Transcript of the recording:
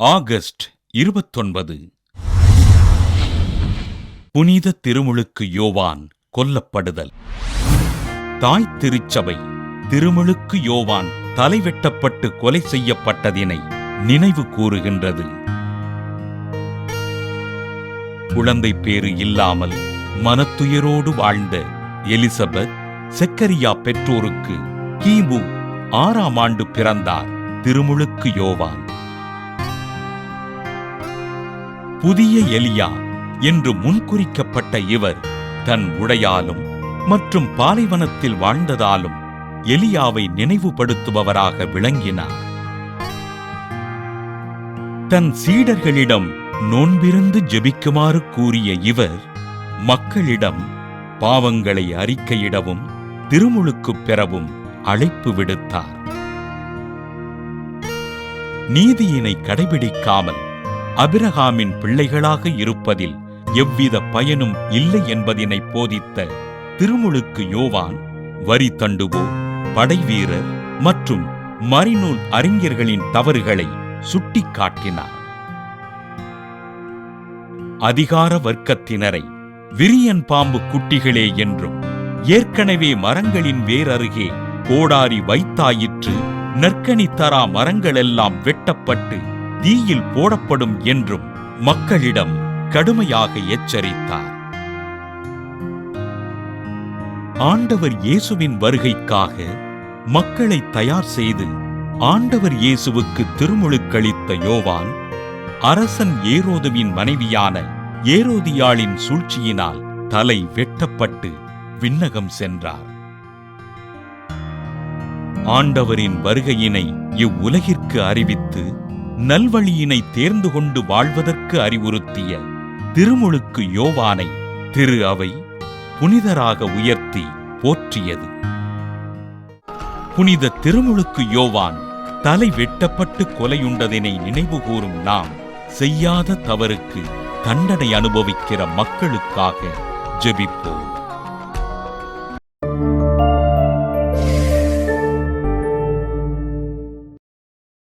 August 29. புனித திருமுழுக்கு யோவான் கொல்லப்படுதல். தாய் திருச்சபை திருமுழுக்கு யோவான் தலைவெட்டப்பட்டு கொலை செய்யப்பட்டதினை நினைவு கூறுகின்றது. குழந்தை பேறு இல்லாமல் மனத்துயரோடு வாழ்ந்த எலிசபெத் செக்கரியா பெற்றோருக்கு கிமு 6ஆம் ஆண்டு பிறந்தார் திருமுழுக்கு யோவான். புதிய எலியா என்று முன்குறிக்கப்பட்ட இவர் தன் உடையாலும் மற்றும் பாலைவனத்தில் வாழ்ந்ததாலும் எலியாவை நினைவுபடுத்துபவராக விளங்கினார். தன் சீடர்களிடம் நோன்பிருந்து ஜெபிக்குமாறு கூறிய இவர் மக்களிடம் பாவங்களை அறிக்கையிடவும் திருமுழுக்கு பெறவும் அழைப்பு விடுத்தார். நீதியினை கடைபிடிக்காமல் அபிரகாமின் பிள்ளைகளாக இருப்பதில் எவ்வித பயனும் இல்லை என்பதினை போதித்த திருமுழுக்கு யோவான் வரி தண்டுவோர், படைவீரர் மற்றும் மறைநூல் அறிஞர்களின் தவறுகளை சுட்டிக்காட்டினார். அதிகார வர்க்கத்தினரை விரியன் பாம்பு குட்டிகளே என்றும், ஏற்கனவே மரங்களின் வேரருகே கோடாரி வைத்தாயிற்று, நற்கனி தரா மரங்களெல்லாம் வெட்டப்பட்டு தீயில் போடப்படும் என்றும் மக்களிடம் கடுமையாக எச்சரித்தார். ஆண்டவர் இயேசுவின் வருகைக்காக மக்களை தயார் செய்து ஆண்டவர் இயேசுவுக்கு திருமுழுக்களித்த யோவான் அரசன் ஏரோதுவின் மனைவியான ஏரோதியாளின் சூழ்ச்சியினால் தலை வெட்டப்பட்டு விண்ணகம் சென்றார். ஆண்டவரின் வருகையினை இவ்வுலகிற்கு அறிவித்து நல்வழியினை தேர்ந்து கொண்டு வாழ்வதற்கு அறிவுறுத்திய திருமுழுக்கு யோவானை திரு அவை புனிதராக உயர்த்தி போற்றியது. புனித திருமுழுக்கு யோவான் தலை வெட்டப்பட்டு கொலையுண்டதினை நினைவுகூரும் நாம் செய்யாத தவறுக்கு தண்டனை அனுபவிக்கிற மக்களுக்காக ஜெபிப்போம்.